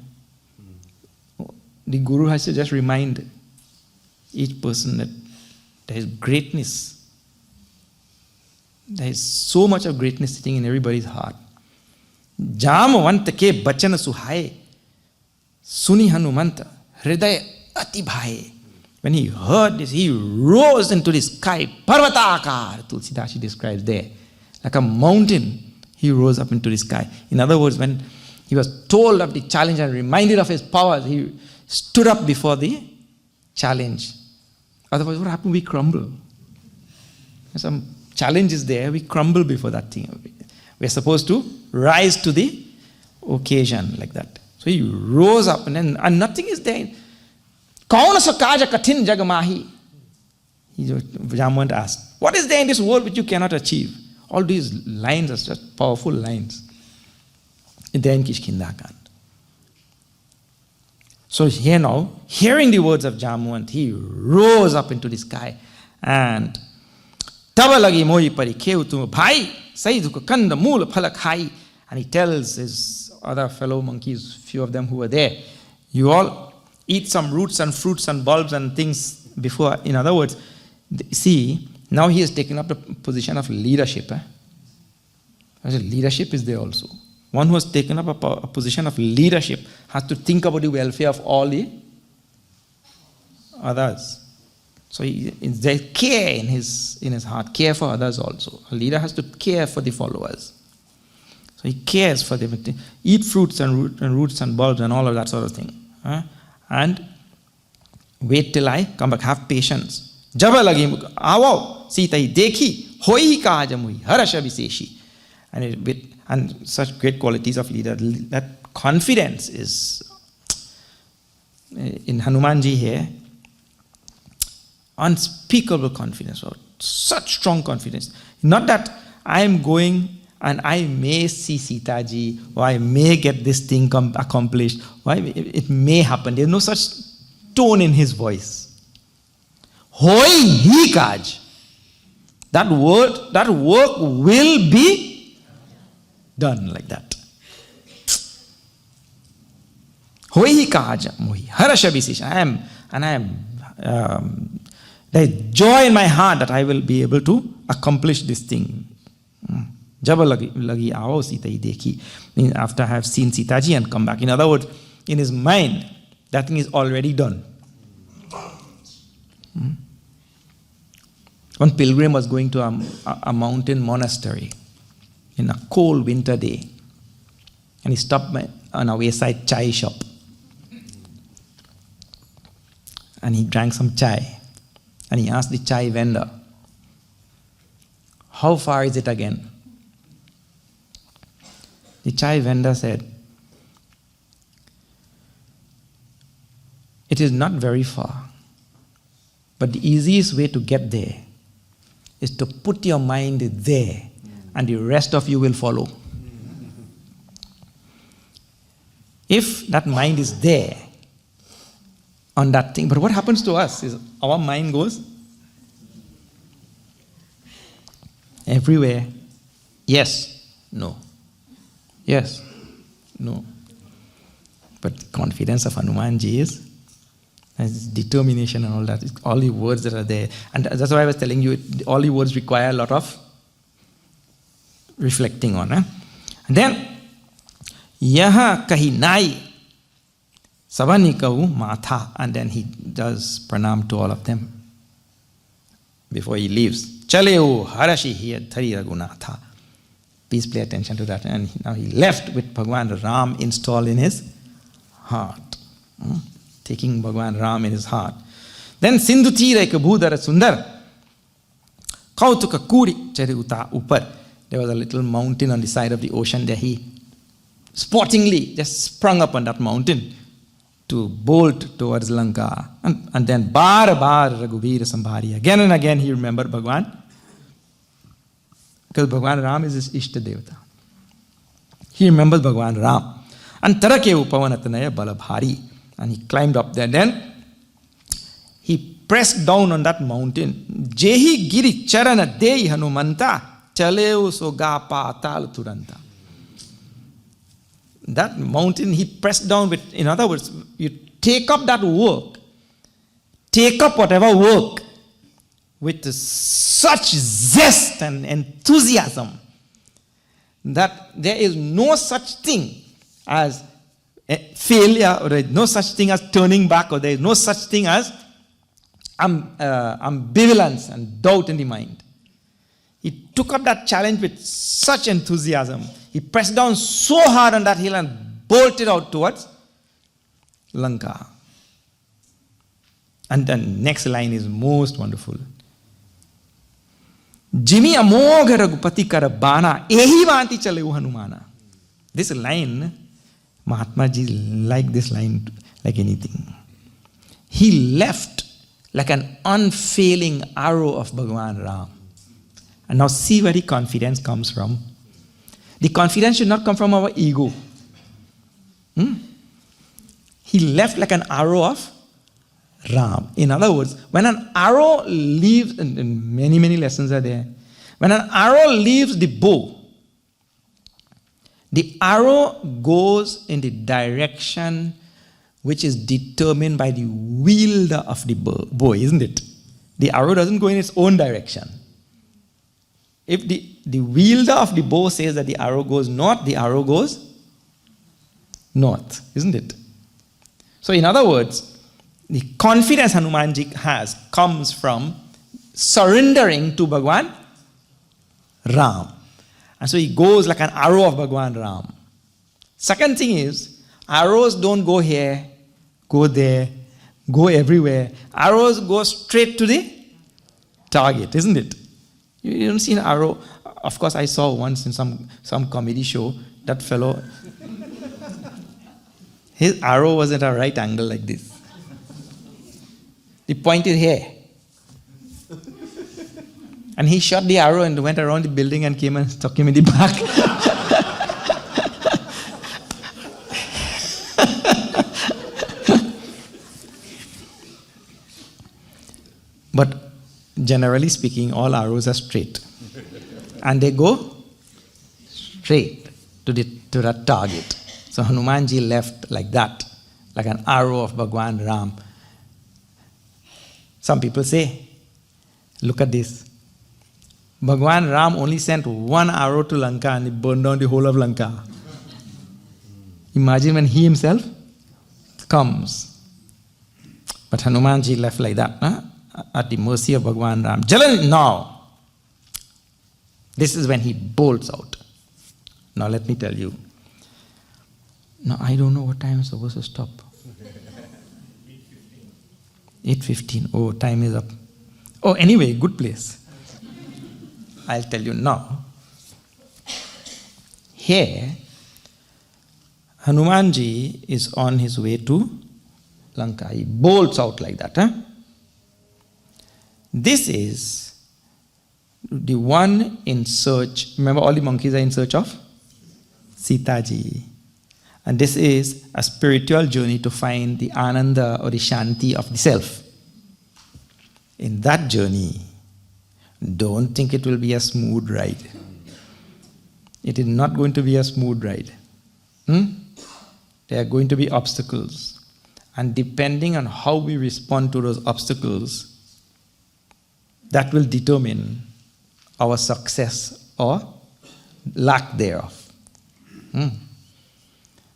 the Guru has to just remind each person that there is greatness. There is so much of greatness sitting in everybody's heart. Jamwant ke bachan suhaye, suni Hanumanta, hridaya ati bhaye. When he heard this, he rose into the sky. Parvatakar, Tulsidashi describes there. Like a mountain, he rose up into the sky. In other words, when he was told of the challenge and reminded of his powers, he stood up before the challenge. Otherwise, what happens? We crumble. Some challenge is there, we crumble before that thing. We're supposed to rise to the occasion like that. So he rose up and nothing is there. Kaun sa kaja kathin jag mahi? Jamwant asked, what is there in this world which you cannot achieve? All these lines are just powerful lines. There in Kishkinda. So here now, hearing the words of Jamwant, he rose up into the sky and Taba lagi moi pari kheu tu bhai sai duk kanda mool phala khai, and he tells his other fellow monkeys, few of them who were there, you all eat some roots and fruits and bulbs and things before. In other words, see, now he has taken up the position of leadership. Leadership is there also. One who has taken up a position of leadership has to think about the welfare of all the others. So there's care in his heart, care for others also. A leader has to care for the followers. So he cares for them. Eat fruits and roots and bulbs and all of that sort of thing. And wait till I come back. Have patience. Jaba lagi aao Sita dekhi hoi kaaj mui harasha viseshi. And such great qualities of leader. That confidence is in Hanumanji here. Unspeakable confidence, or such strong confidence. Not that I am going and I may see Sita ji, or I may get this thing accomplished, or it may happen. There is no such tone in his voice. Hoi hi kaj. That work will be done like that. Hoi hi kaj mohi harasha visesh. I am there is joy in my heart that I will be able to accomplish this thing. Jaba lagi aao Sita dekhi. After I have seen Sita ji and come back. In other words, in his mind, that thing is already done. One pilgrim was going to a mountain monastery in a cold winter day. And he stopped on a wayside chai shop. And he drank some chai. And he asked the chai vendor, how far is it again? The chai vendor said, it is not very far. But the easiest way to get there is to put your mind there, and the rest of you will follow. If that mind is there, on that thing. But what happens to us is our mind goes everywhere. Yes, no. Yes, no. But the confidence of Hanumanji is determination and all that. It's all the words that are there. And that's why I was telling you, all the words require a lot of reflecting on. And then, yaha kahi nai. Sabanikavu Matha, and then he does pranam to all of them before he leaves. Chaleu Harashi here Thari Raghunatha. Please pay attention to that. And now he left with Bhagwan Ram installed in his heart. Taking Bhagwan Ram in his heart. Then Sindhu Tira Kabudara Sundar Kautuka Kuri Chariuta Upar. There was a little mountain on the side of the ocean there. He sportingly just sprung up on that mountain to bolt towards Lanka. And then Bar Raghubir Sambhari. Again and again he remembered Bhagwan. Because Bhagwan Ram is his Ishta Devata. He remembers Bhagwan Ram. And Tarake Upavanatanaya Balabhari. And he climbed up there. Then he pressed down on that mountain. Jehi Giri Charana Dei Hanumanta Chaleu Sogapa Tal Turanta. That mountain he pressed down with, in other words, you take up that work, take up whatever work with such zest and enthusiasm that there is no such thing as failure, or there is no such thing as turning back, or there is no such thing as ambivalence and doubt in the mind. He took up that challenge with such enthusiasm. He pressed down so hard on that hill and bolted out towards Lanka. And the next line is most wonderful. Jimi amogha raghupati karabana ehi vanti chaleu Hanumana. This line, Mahatma Ji liked this line like anything. He left like an unfailing arrow of Bhagwan Ram. And now see where the confidence comes from. The confidence should not come from our ego. He left like an arrow of Ram. In other words, when an arrow leaves, and many lessons are there. When an arrow leaves the bow, The arrow goes in the direction which is determined by the wielder of the bow, isn't it? The arrow doesn't go in its own direction. If the wielder of the bow says that the arrow goes north, the arrow goes north, isn't it? So in other words, the confidence Hanumanji has comes from surrendering to Bhagwan Ram. And so he goes like an arrow of Bhagwan Ram. Second thing is, arrows don't go here, go there, go everywhere. Arrows go straight to the target, isn't it? You don't see an arrow. Of course, I saw once in some comedy show, that fellow, his arrow was at a right angle like this. He pointed here. And he shot the arrow and went around the building and came and stuck him in the back. But generally speaking, all arrows are straight. And they go straight to that target. So Hanumanji left like that, like an arrow of Bhagwan Ram. Some people say, look at this. Bhagwan Ram only sent one arrow to Lanka and he burned down the whole of Lanka. Imagine when he himself comes. But Hanumanji left like that, huh? At the mercy of Bhagwan Ram. Jalan now. This is when he bolts out. Now let me tell you. Now I don't know what time I'm supposed to stop. 8:15. Oh, time is up. Oh, anyway, good place. I'll tell you now. Here, Hanumanji is on his way to Lanka. He bolts out like that. Huh? This is the one in search. Remember, all the monkeys are in search of Sita ji. And this is a spiritual journey to find the ananda or the shanti of the self. In that journey, don't think it will be a smooth ride. It is not going to be a smooth ride. There are going to be obstacles. And depending on how we respond to those obstacles, that will determine our success or lack thereof.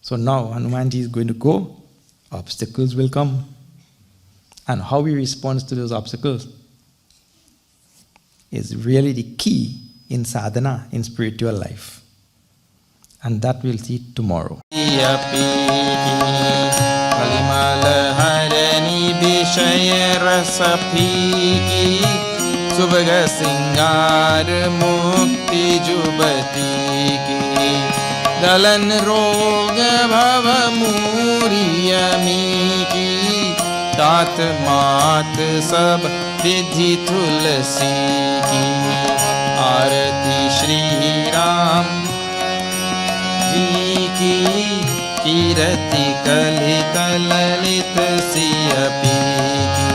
So now Hanumanji is going to go, obstacles will come. And how we respond to those obstacles is really the key in sadhana, in spiritual life. And that we'll see tomorrow. दलन रोग भव मूरियमी की तात मात सब विधि तुलसी की आरती श्री राम जी की कीरति कलित ललित सियपी की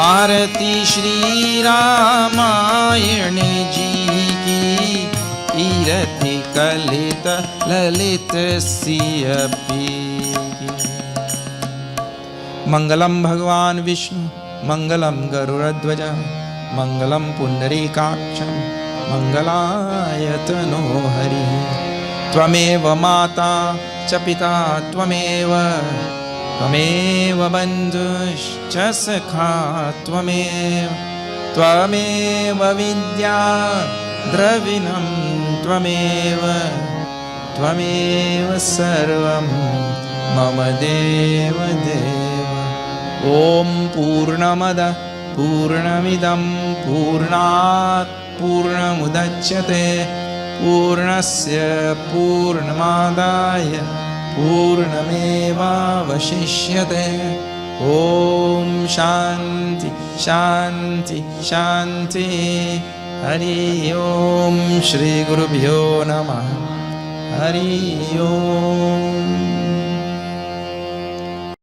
आरती श्री रामायण जी की कीरति कलित ललित सियपी। मंगलम भगवान विष्णु मंगलम गरुड़ध्वज मंगलम पुंडरीकाक्षं मंगलाय तनो हरि त्वमेव माता च पिता त्वमेव बन्धुश्च सखा त्वमेव विद्या द्रविणं त्वमेव सर्वं मम देव ॐ पूर्णमद पूर्णमिदं पूर्णात् पूर्णमुदच्यते पूर्णस्य पूर्णमादाय पूर्णमेवावशिष्यते ॐ शान्ति शान्ति शान्ति हरि ओम श्री गुरुभ्यो नमः हरि ओम।